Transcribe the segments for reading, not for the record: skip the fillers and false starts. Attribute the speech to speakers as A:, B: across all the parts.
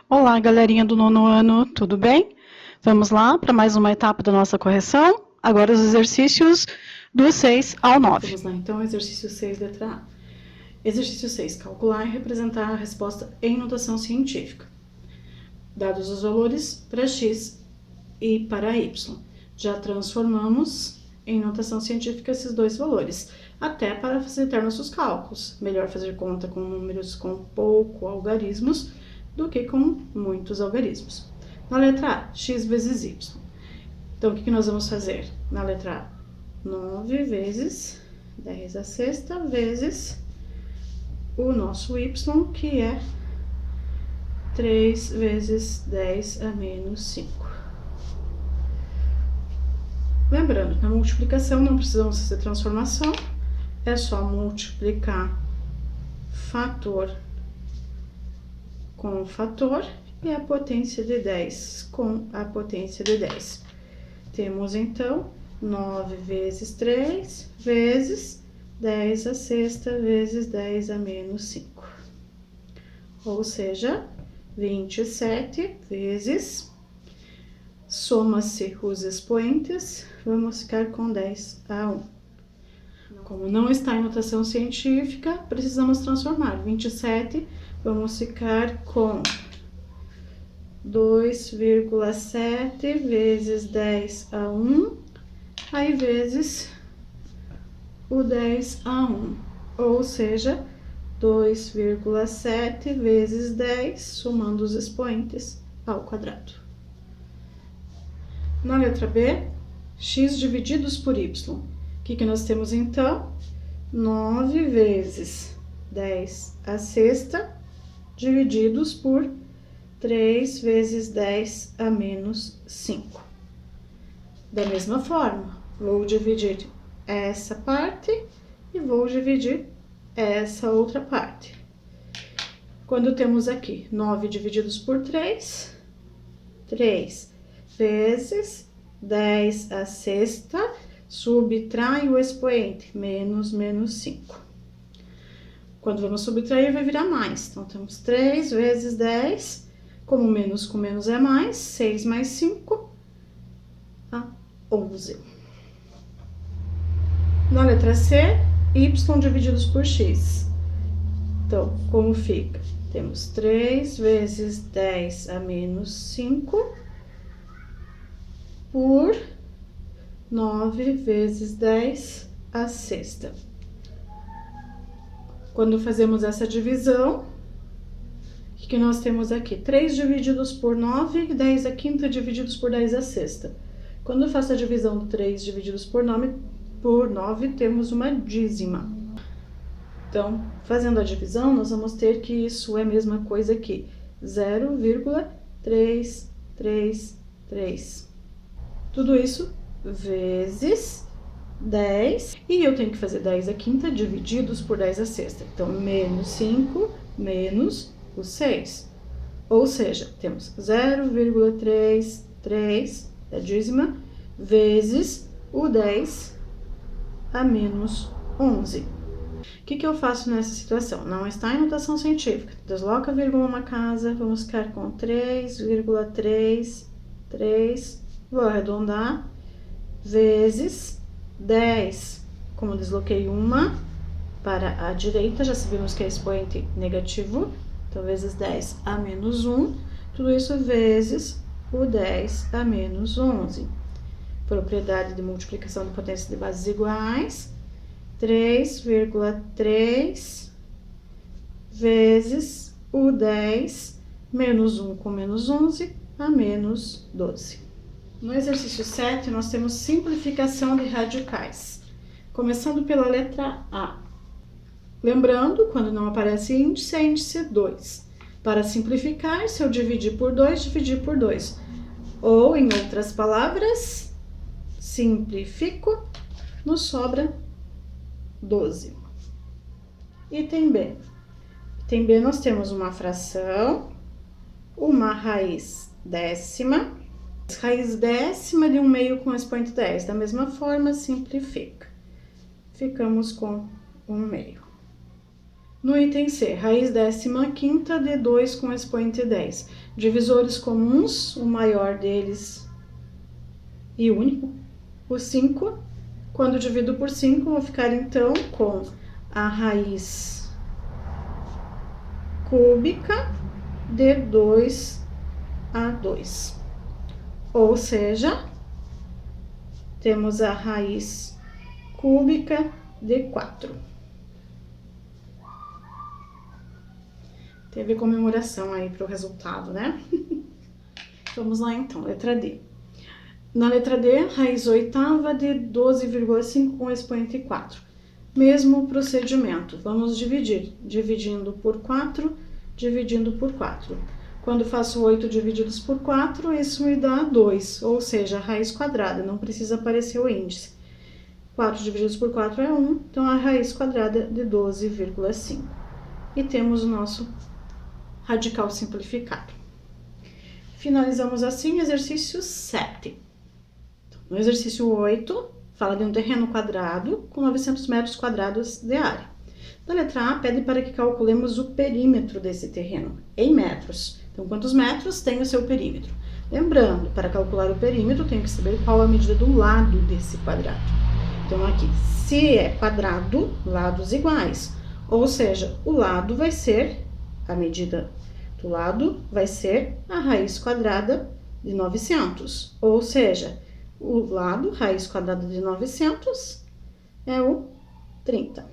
A: Olá, galerinha do nono ano, tudo bem? Vamos lá para mais uma etapa da nossa correção. Agora os exercícios do 6 ao 9. Vamos lá, então, exercício 6, letra A. Exercício 6, calcular e representar a resposta em notação científica. Dados os valores para x e para y. Já transformamos em notação científica esses dois valores, até para facilitar nossos cálculos. Melhor fazer conta com números com pouco algarismos do que com muitos algarismos. Na letra A, x vezes y. Então, o que nós vamos fazer? Na letra A, 9 vezes 10 a sexta vezes o nosso y, que é 3 vezes 10 a menos 5. Lembrando, na multiplicação não precisamos fazer transformação, é só multiplicar fator com fator e a potência de 10 com a potência de 10. Temos, então, 9 vezes 3 vezes 10 a sexta vezes 10 a menos 5. Ou seja, 27 vezes, soma-se os expoentes, vamos ficar com 10 a 1. Como não está em notação científica, precisamos transformar. 27, vamos ficar com 2,7 vezes 10 a 1, aí vezes o 10 a 1, ou seja, 2,7 vezes 10, somando os expoentes, ao quadrado. Na letra B, x divididos por y. O que nós temos, então? 9 vezes 10 a sexta, divididos por 3 vezes 10 a menos 5. Da mesma forma, vou dividir essa parte e vou dividir essa outra parte. Quando temos aqui 9 divididos por 3, 3 vezes 10 a sexta, subtrai o expoente, menos 5. Quando vamos subtrair, vai virar mais. Então, temos 3 vezes 10, como menos com menos é mais, 6 mais 5, tá? 11. Na letra C, y divididos por x. Então, como fica? Temos 3 vezes 10 a menos 5 por 9 vezes 10 a sexta. Quando fazemos essa divisão, o que nós temos aqui? 3 divididos por 9 e 10 a quinta divididos por 10 a sexta. Quando eu faço a divisão do 3 divididos por 9, temos uma dízima. Então, fazendo a divisão, nós vamos ter que isso é a mesma coisa que 0,333. Tudo isso vezes 10, e eu tenho que fazer 10 a quinta divididos por 10 a sexta. Então, menos 5 menos o 6. Ou seja, temos 0,33 da dízima vezes o 10 a menos 11. O que eu faço nessa situação? Não está em notação científica. Desloca a vírgula uma casa, vamos ficar com 3,33, vou arredondar, vezes 10. Como desloquei uma para a direita, já sabemos que é expoente negativo, então vezes 10 a menos 1, tudo isso vezes o 10 a menos 11. Propriedade de multiplicação de potência de bases iguais, 3,3 vezes o 10 menos 1 com menos 11 a menos 12. No exercício 7, nós temos simplificação de radicais, começando pela letra A. Lembrando, quando não aparece índice, é índice 2. Para simplificar, se eu dividir por 2, dividir por 2. Ou, em outras palavras, simplifico, nos sobra 12. Item B. Item B, nós temos uma fração, uma raiz décima, raiz décima de 1/2 com expoente 10. Da mesma forma, simplifica. Ficamos com 1/2. No item C, raiz 15ª de 2 com expoente 10. Divisores comuns, o maior deles e único, o 5. Quando divido por 5, vou ficar então com a raiz cúbica de 2 a 2. Ou seja, temos a raiz cúbica de 4. Teve comemoração aí para o resultado, né? Vamos lá então, letra D. Na letra D, raiz oitava de 12,5 com expoente 4. Mesmo procedimento, vamos dividir. Dividindo por 4, dividindo por 4. Quando faço 8 divididos por 4, isso me dá 2, ou seja, a raiz quadrada, não precisa aparecer o índice. 4 divididos por 4 é 1, então a raiz quadrada de 12,5. E temos o nosso radical simplificado. Finalizamos assim exercício 7. No exercício 8, fala de um terreno quadrado com 900 metros quadrados de área. Na letra A, pede para que calculemos o perímetro desse terreno, em metros. Então, quantos metros tem o seu perímetro? Lembrando, para calcular o perímetro, tenho que saber qual a medida do lado desse quadrado. Então, aqui, se é quadrado, lados iguais. Ou seja, o lado vai ser, a medida do lado vai ser a raiz quadrada de 900. Ou seja, o lado, raiz quadrada de 900, é o 30.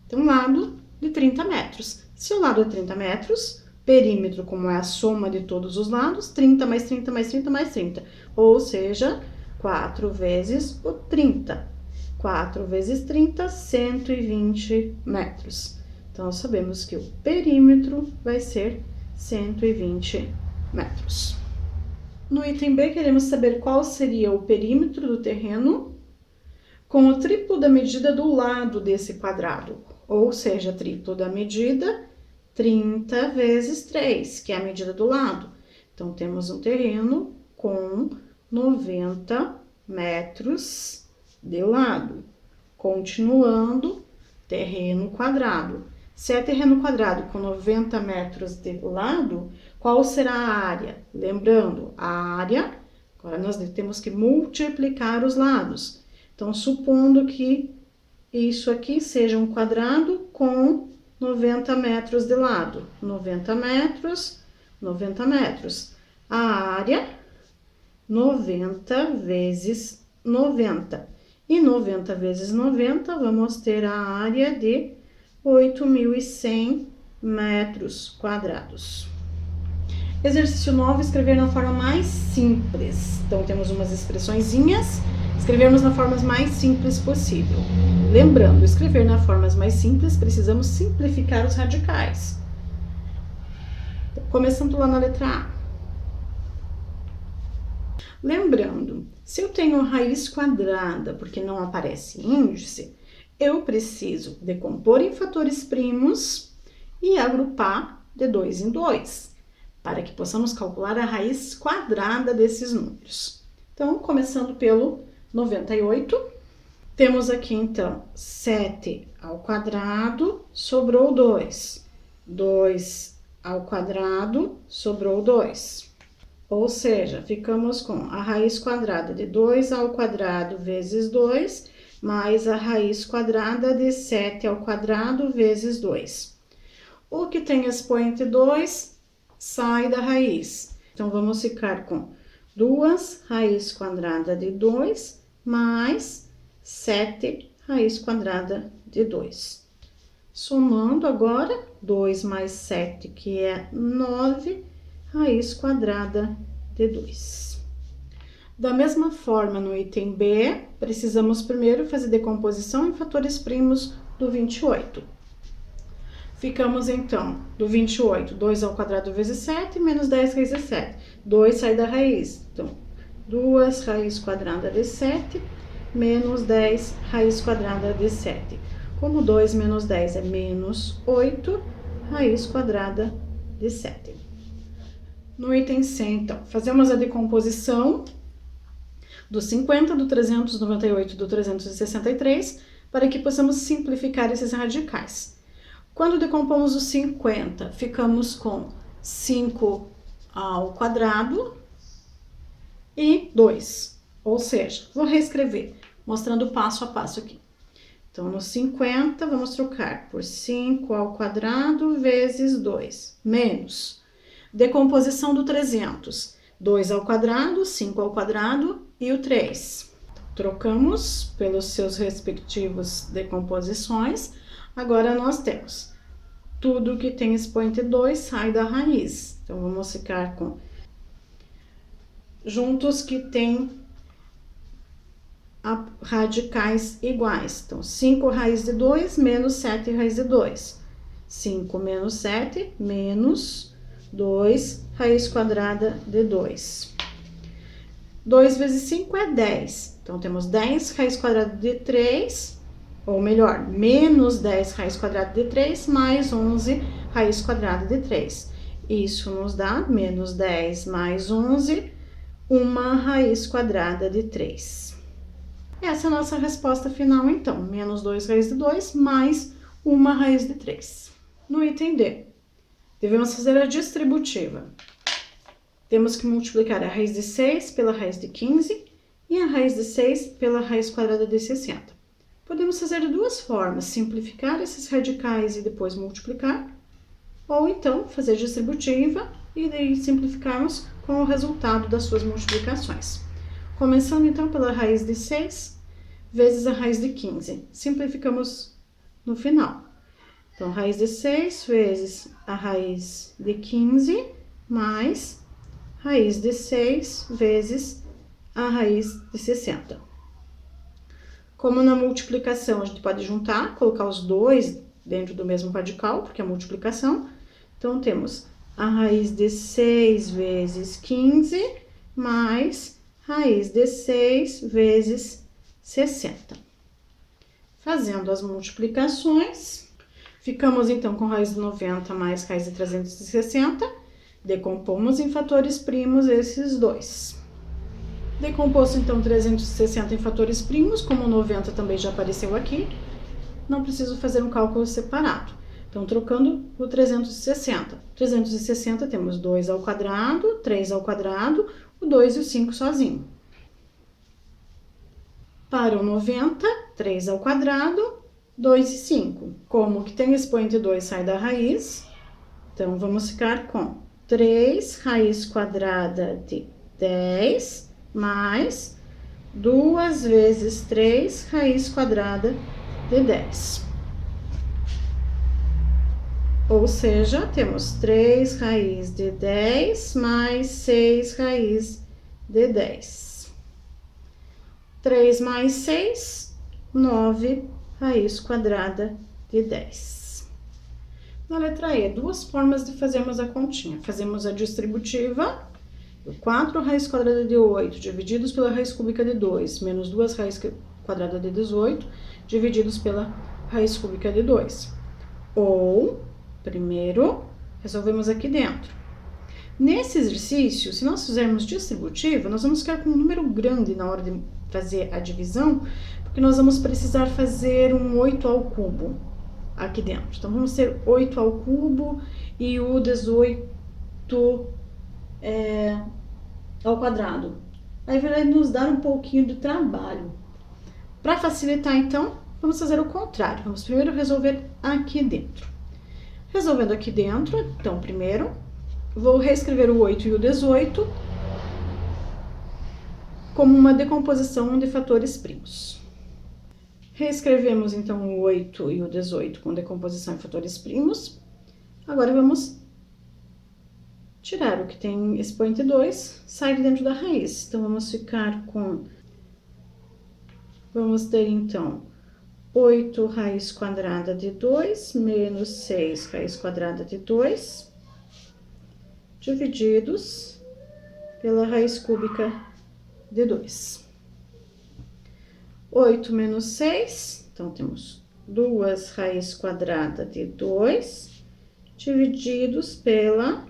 A: Então, lado de 30 metros. Se o lado é 30 metros, perímetro, como é a soma de todos os lados, 30 mais 30 mais 30 mais 30. Ou seja, 4 vezes o 30. 4 vezes 30, 120 metros. Então, sabemos que o perímetro vai ser 120 metros. No item B, queremos saber qual seria o perímetro do terreno com o triplo da medida do lado desse quadrado. Ou seja, triplo da medida, 30 vezes 3, que é a medida do lado. Então, temos um terreno com 90 metros de lado. Continuando, terreno quadrado. Se é terreno quadrado com 90 metros de lado, qual será a área? Lembrando, a área, agora nós temos que multiplicar os lados. Então, supondo que isso aqui seja um quadrado com 90 metros de lado. 90 metros, 90 metros. A área, 90 vezes 90. E 90 vezes 90, vamos ter a área de 8.100 metros quadrados. Exercício 9, escrever na forma mais simples. Então, temos umas expressõezinhas, escrevermos na forma mais simples possível. Lembrando, escrever na forma mais simples, precisamos simplificar os radicais. Começando lá na letra A. Lembrando, se eu tenho raiz quadrada, porque não aparece índice, eu preciso decompor em fatores primos e agrupar de 2 em 2, para que possamos calcular a raiz quadrada desses números. Então, começando pelo 98, temos aqui, então, 7 ao quadrado, sobrou 2. 2 ao quadrado, sobrou 2. Ou seja, ficamos com a raiz quadrada de 2 ao quadrado vezes 2, mais a raiz quadrada de 7 ao quadrado vezes 2. O que tem expoente 2 sai da raiz. Então, vamos ficar com 2 raiz quadrada de 2 mais 7 raiz quadrada de 2. Somando agora, 2 mais 7, que é 9, raiz quadrada de 2. Da mesma forma, no item B, precisamos primeiro fazer decomposição em fatores primos do 28. Ficamos, então, do 28, 2 ao quadrado vezes 7, menos 10 raiz de 7. 2 sai da raiz. Então, 2 raiz quadrada de 7, menos 10 raiz quadrada de 7. Como 2 menos 10 é menos 8, raiz quadrada de 7. No item C, então, fazemos a decomposição do 50, do 398 e do 363, para que possamos simplificar esses radicais. Quando decompomos o 50, ficamos com 5 ao quadrado e 2. Ou seja, vou reescrever, mostrando passo a passo aqui. Então, no 50, vamos trocar por 5 ao quadrado vezes 2, menos decomposição do 300. 2 ao quadrado, 5 ao quadrado e o 3. Trocamos pelos seus respectivos decomposições. Agora, nós temos tudo que tem expoente 2 sai da raiz. Então, vamos ficar com juntos que tem radicais iguais. Então, 5 raiz de 2 menos 7 raiz de 2. 5 menos 7 menos 2 raiz quadrada de 2. 2 vezes 5 é 10. Então, temos 10 raiz quadrada de 3, ou melhor, menos 10 raiz quadrada de 3, mais 11 raiz quadrada de 3. Isso nos dá menos 10 mais 11, uma raiz quadrada de 3. Essa é a nossa resposta final, então. Menos 2 raiz de 2, mais uma raiz de 3. No item D, devemos fazer a distributiva. Temos que multiplicar a raiz de 6 pela raiz de 15 e a raiz de 6 pela raiz quadrada de 60. Podemos fazer de duas formas, simplificar esses radicais e depois multiplicar, ou então fazer distributiva e daí simplificarmos com o resultado das suas multiplicações. Começando então pela raiz de 6 vezes a raiz de 15. Simplificamos no final. Então, raiz de 6 vezes a raiz de 15 mais raiz de 6 vezes a raiz de 60. Como na multiplicação a gente pode juntar, colocar os dois dentro do mesmo radical, porque é multiplicação. Então, temos a raiz de 6 vezes 15 mais raiz de 6 vezes 60. Fazendo as multiplicações, ficamos então com raiz de 90 mais raiz de 360. Decompomos em fatores primos esses dois. Decomposto então 360 em fatores primos, como 90 também já apareceu aqui, não preciso fazer um cálculo separado. Então, trocando o 360. 360 temos 2 ao quadrado, 3 ao quadrado, o 2 e o 5 sozinho. Para o 90, 3 ao quadrado, 2 e 5. Como que tem expoente 2 sai da raiz, então vamos ficar com 3 raiz quadrada de 10 mais 2 vezes 3 raiz quadrada de 10. Ou seja, temos 3 raiz de 10 mais 6 raiz de 10. 3 mais 6, 9 raiz quadrada de 10. Na letra E, duas formas de fazermos a continha. Fazemos a distributiva, 4 raiz quadrada de 8 divididos pela raiz cúbica de 2, menos 2 raiz quadrada de 18, divididos pela raiz cúbica de 2. Ou, primeiro, resolvemos aqui dentro. Nesse exercício, se nós fizermos distributiva, nós vamos ficar com um número grande na hora de fazer a divisão, porque nós vamos precisar fazer um 8 ao cubo aqui dentro. Então, vamos ter 8 ao cubo e o 18 ao quadrado. Aí vai nos dar um pouquinho de trabalho. Para facilitar, então, vamos fazer o contrário. Vamos primeiro resolver aqui dentro. Resolvendo aqui dentro, então, primeiro, vou reescrever o 8 e o 18 como uma decomposição de fatores primos. Reescrevemos, então, o 8 e o 18 com decomposição em fatores primos. Agora, vamos tirar o que tem expoente 2, sai de dentro da raiz. Então, vamos ficar com... Vamos ter, então, 8 raiz quadrada de 2 menos 6 raiz quadrada de 2, divididos pela raiz cúbica de 2. 8 menos 6, então, temos 2 raiz quadrada de 2, divididos pela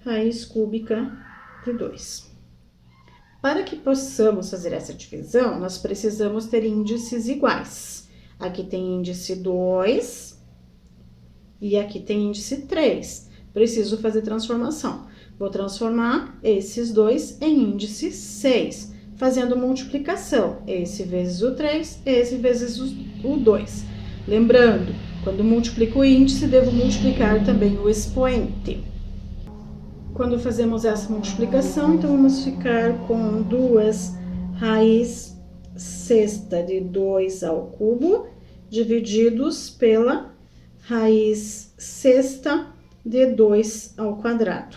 A: raiz cúbica de 2. Para que possamos fazer essa divisão, nós precisamos ter índices iguais. Aqui tem índice 2 e aqui tem índice 3. Preciso fazer transformação. Vou transformar esses dois em índice 6, fazendo multiplicação. Esse vezes o 3, esse vezes o 2. Lembrando, quando multiplico o índice, devo multiplicar também o expoente. Quando fazemos essa multiplicação, então vamos ficar com 2 raiz sexta de 2 ao cubo, divididos pela raiz sexta de 2 ao quadrado.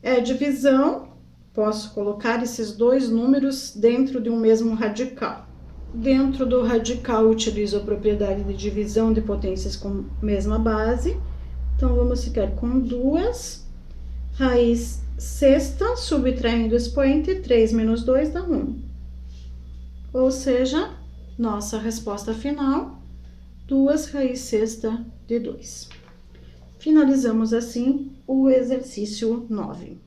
A: É divisão, posso colocar esses dois números dentro de um mesmo radical. Dentro do radical, utilizo a propriedade de divisão de potências com mesma base. Então, vamos ficar com 2 raiz sexta, subtraindo o expoente, 3 menos 2 dá 1. Ou seja, nossa resposta final, 2 raiz sexta de 2. Finalizamos assim o exercício 9.